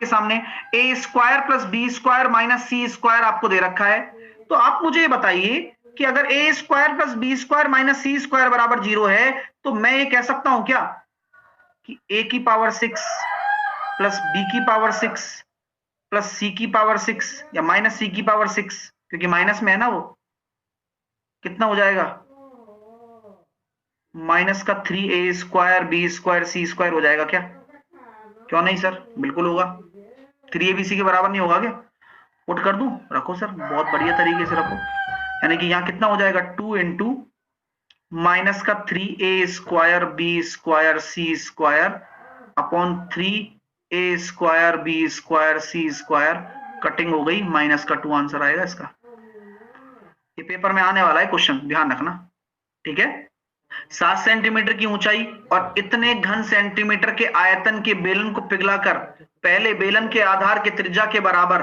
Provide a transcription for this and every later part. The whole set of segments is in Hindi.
के सामने A square plus B square minus C square आपको दे रखा है। तो आप मुझे ये बताइए कि अगर A square plus B square minus C square बराबर 0 है तो मैं ये कह सकता हूं क्या कि ए की पावर 6 प्लस बी की पावर 6 प्लस सी की पावर 6 या माइनस सी की पावर 6, क्योंकि माइनस में है ना वो, कितना हो जाएगा माइनस का 3a square B square C square हो जाएगा क्या? क्यों नहीं सर, बिल्कुल होगा। 3abc के बराबर नहीं होगा क्या? पुट कर दूं? रखो सर, बहुत बढ़िया तरीके से रखो। यानी कि यहां कितना हो जाएगा 2 इंटू माइनस का 3a square B square C square upon 3a square B square C square, cutting हो गई, माइनस का 2 आंसर आएगा इसका। ये पेपर में आने वाला है क्वेश्चन, ध्यान रखना, ठीक है। 7 सेंटीमीटर की ऊंचाई और इतने घन सेंटीमीटर के आयतन के बेलन को पिघलाकर पहले बेलन के आधार के त्रिज्या के बराबर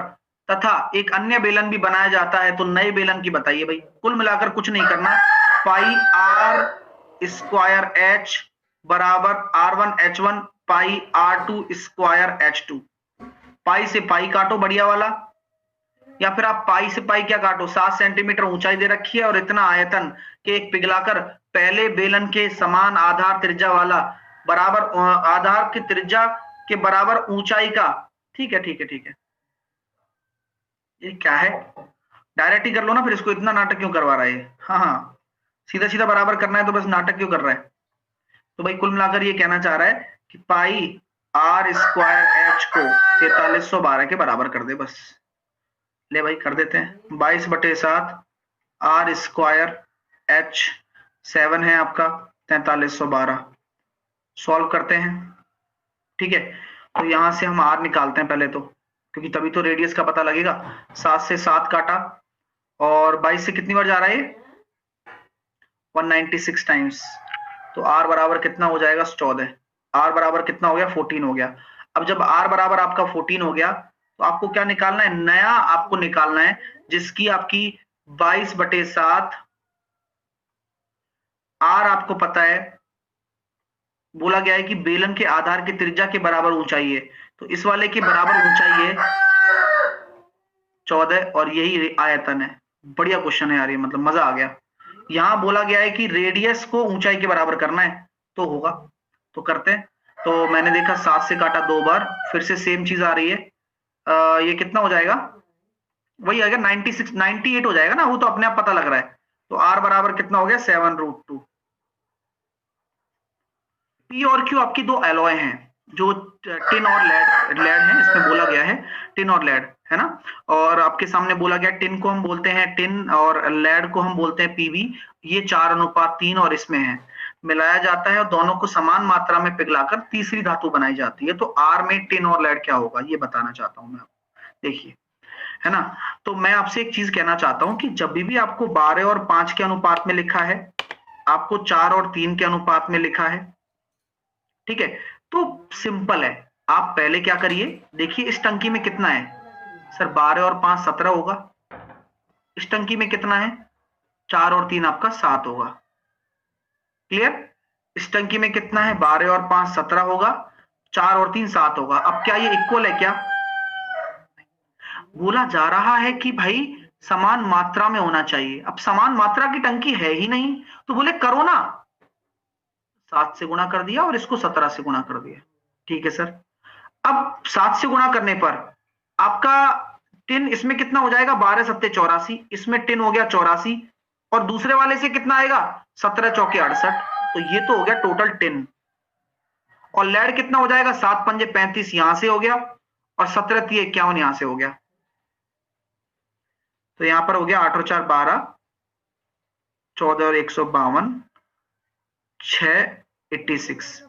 तथा एक अन्य बेलन भी बनाया जाता है, तो नए बेलन की बताइए भाई। कुल मिलाकर कुछ नहीं करना, पाई आर स्क्वायर एच बराबर R1 H1 पाई R2 स्क्वायर H2। पाई से पाई काटो बढ़िया वाला, या फिर आप पाई से पाई क्या काटो, 7 सेंटीमीटर ऊंचाई दे रखी है और इतना आयतन के एक पिघलाकर पहले बेलन के समान आधार त्रिज्या वाला बराबर आधार की त्रिज्या के बराबर ऊंचाई का, ठीक है ठीक है ठीक है। ये क्या है, डायरेक्ट ही कर लो ना, फिर इसको इतना नाटक क्यों करवा रहा है? हाँ हाँ, सीधा सीधा बराबर करना है तो बस नाटक क्यों कर रहा है? तो भाई कुल मिलाकर ये कहना चाह रहा है कि पाई आर स्क्वायर एच को 4312 के बराबर कर दे बस। ले भाई कर देते हैं, 22/7 आर स्क्वायर एच 7 है आपका 4312, सॉल्व करते हैं, ठीक है। तो यहां से हम आर निकालते हैं पहले तो, क्योंकि तभी तो रेडियस का पता लगेगा। 7 से 7 काटा और 22 से कितनी बार जा रहा है ये 196 टाइम्स, तो आर बराबर कितना हो जाएगा 14। आर बराबर कितना हो गया 14 हो गया। अब जब आर बराबर आपका 14 हो गया तो आपको क्या निकालना है, नया आपको निकालना है जिसकी आपकी 22/7 आर आपको पता है, बोला गया है कि बेलन के आधार की त्रिज्या के बराबर ऊंचाई है, तो इस वाले के बराबर ऊंचाई है 14 और यही आयतन है। बढ़िया क्वेश्चन है यार ये, मतलब मजा आ गया। यहां बोला गया है कि रेडियस को ऊंचाई के बराबर करना है, तो होगा, तो करते हैं। तो मैंने देखा 7 से काटा 2 बार, फिर से सेम चीज आ रही है। ये कितना हो जाएगा, वही आएगा 96 98 हो जाएगा ना, वो तो अपने आप पता लग रहा है। तो आर बराबर कितना हो गया 7√2। पी और क्यू आपकी दो एलॉय हैं, जो टिन और लेड है, इसमें बोला गया है टिन और लेड, है ना। और आपके सामने बोला गया टिन को हम बोलते हैं टिन और लेड को हम बोलते हैं पीवी। ये 4:3 और इसमें है, मिलाया जाता है और दोनों को समान मात्रा में पिघलाकर तीसरी धातु बनाई जाती है। तो आर में टिन और लेड क्या होगा ये बताना चाहता हूं मैं, देखिए, है ना। तो मैं आपसे एक चीज कहना चाहता हूं कि जब भी आपको 12 और 5 के अनुपात में लिखा है, आपको 4 और 3 के अनुपात में लिखा है, ठीक है, तो सिंपल है। आप पहले क्या करिए, देखिए इस टंकी में कितना है सर, 12 और 5 17 होगा। इस टंकी में कितना है, 4 और 3 आपका 7 होगा। क्लियर, इस टंकी में कितना है, 12 और 5 17 होगा, 4 और 3 7 होगा। अब क्या ये इक्वल है क्या? बोला जा रहा है कि भाई समान मात्रा में होना चाहिए। अब समान मात्रा की टंकी है ही नहीं, तो बोले करो ना, 7 से गुणा कर दिया और इसको 17 से गुणा कर दिया, ठीक है सर। अब 7 से गुणा करने पर आपका टिन इसमें कितना हो जाएगा, 12 7 84, इसमें टिन हो गया 84, और दूसरे वाले से कितना आएगा 17 चौके 68, तो ये तो हो गया टोटल टिन। और लेड कितना हो जाएगा, 7 पंजे 35 यहां से हो गया, और 17 3 51 यहां से हो गया, तो यहां पर हो गया 8 और 4 12, 14 और 152, 6 86।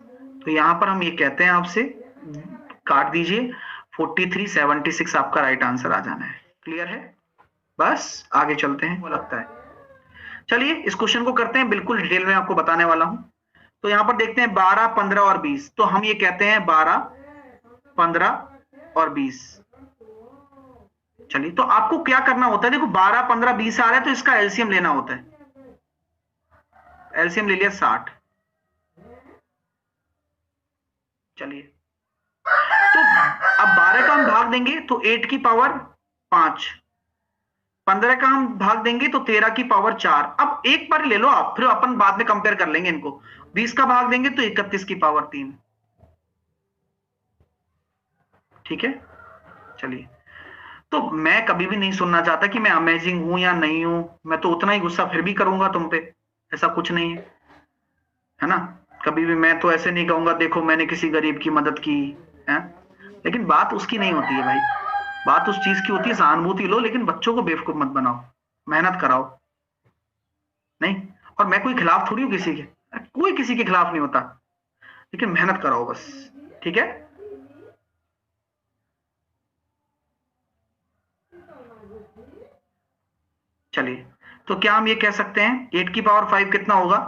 तो यहां पर हम ये कहते हैं आपसे, काट दीजिए, 4376 आपका राइट आंसर आ जाना है। क्लियर है, बस आगे चलते हैं, वो लगता है। चलिए इस क्वेश्चन को करते हैं, बिल्कुल डिटेल में आपको बताने वाला हूं। तो यहां पर देखते हैं 12 15 और 20, तो हम ये कहते हैं 12 15 और 20। चलिए तो आपको क्या करना होता है, देखो 12 15 20 आ रहा है तो इसका एलसीएम लेना होता है। एलसीएम ले लिया 60। चलिए तो अब 12 का हम देंगे तो 8 की पावर 5, 15 का हम भाग देंगे तो 13 की पावर 4। अब एक बार ले लो आप, फिर अपन बाद में कंपेयर कर लेंगे इनको। 20 का भाग देंगे तो 31 की पावर 3। ठीक है, चलिए। तो मैं कभी भी नहीं सुनना चाहता कि मैं अमेजिंग हूं या नहीं हूं, मैं तो उतना ही गुस्सा फिर भी करूंगा तुम पे, ऐसा कुछ नहीं है ना। कभी भी मैं तो ऐसे नहीं कहूंगा देखो मैंने किसी गरीब की मदद की है, लेकिन बात उसकी नहीं होती है भाई। बात उस चीज की होती है, सहानुभूति लो, लेकिन बच्चों को बेवकूफ मत बनाओ, मेहनत कराओ। नहीं, और मैं कोई खिलाफ थोड़ी हूं किसी के, कोई किसी के खिलाफ नहीं होता, लेकिन मेहनत कराओ बस। ठीक है, चलिए। तो क्या हम ये कह सकते हैं 8 की पावर 5 कितना होगा,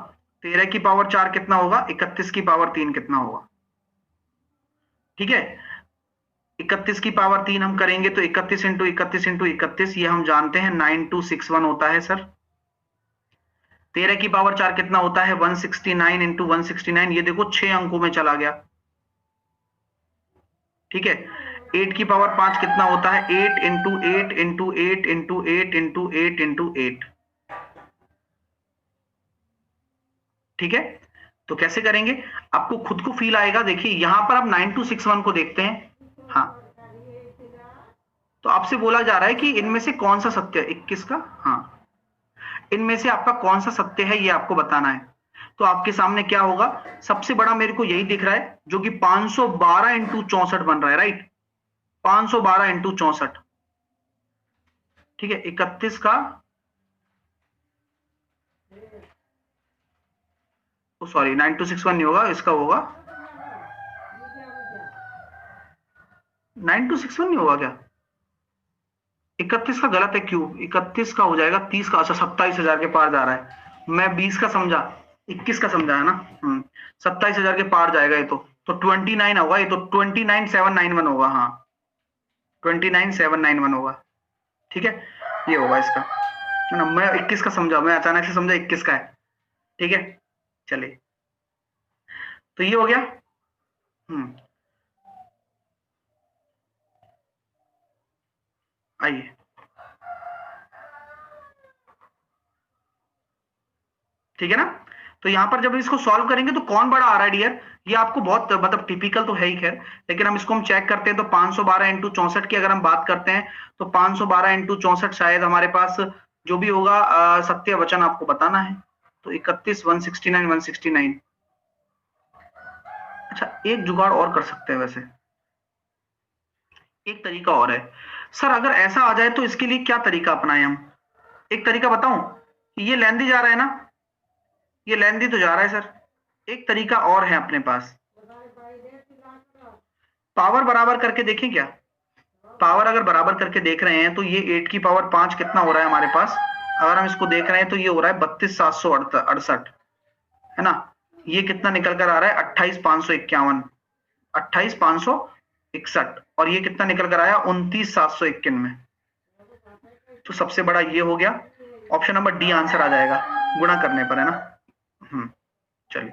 13 की पावर 4 कितना होगा, 31 की पावर 3 कितना होगा। ठीक है, 31 की पावर 3 हम करेंगे तो 31 इंटू 31 इंटू 31, ये हम जानते हैं 9261 होता है सर। 13 की पावर 4 कितना होता है, 169 इंटू 169, ये देखो 6 अंकों में चला गया। ठीक है, 8 की पावर 5 कितना होता है, 8 into 8 into 8 into 8 into 8 into 8। ठीक है, तो कैसे करेंगे, आपको खुद को फील आएगा। देखिए यहां पर आप 9261 को देखते हैं। हाँ, तो आपसे बोला जा रहा है कि इनमें से कौन सा सत्य है, 21 का, हाँ, इनमें से आपका कौन सा सत्य है ये आपको बताना है। तो आपके सामने क्या होगा, सबसे बड़ा मेरे को यही दिख रहा है जो कि 512 इंटू 64 बन रहा है, राइट, 512 इंटू 64। ठीक है, 31 का, सॉरी 9261 नहीं होगा, इसका होगा 9261 नहीं होगा क्या, 31 का गलत है, क्यूब 31 का हो जाएगा 30 का, अच्छा 27,000 के पार जा रहा है। मैं 20 का समझा, 21 का समझा है ना, 27,000 के पार जाएगा ये तो 29 होगा, ये तो 29791 होगा, हाँ 29791 होगा। ठीक है, ये होगा इसका, है ना। मैं 21 का समझा, मैं अचानक से समझा 21 का है। ठीक है, चलिए, तो ये हो गया। आइए, ठीक है ना। तो यहां पर जब इसको सॉल्व करेंगे तो कौन बड़ा आ रहा है डियर, ये आपको बहुत मतलब टिपिकल तो है ही खैर, लेकिन हम इसको हम चेक करते हैं तो 512 इंटू 64 की अगर हम बात करते हैं तो 512 इंटू 64 शायद हमारे पास जो भी होगा सत्य वचन आपको बताना है। तो 31 169 169। अच्छा, एक जुगाड़ और कर सकते हैं वैसे, एक तरीका और है सर, अगर ऐसा आ जाए तो इसके लिए क्या तरीका अपनाएं हम। एक तरीका बताऊं, ये लेंदी जा रहा है ना, ये लेंदी तो जा रहा है सर, एक तरीका और है अपने पास, पावर बराबर करके देखें क्या। पावर अगर बराबर करके देख रहे हैं तो ये 8 की पावर 5 कितना हो रहा है हमारे पास, अगर हम इसको देख रहे हैं तो ये हो रहा है 32,768, है ना। ये कितना निकल कर आ रहा है 28,551, 28,561, और ये कितना निकल कर आया 29,791। तो सबसे बड़ा ये हो गया, ऑप्शन नंबर डी आंसर आ जाएगा गुणा करने पर, है ना। चलिए।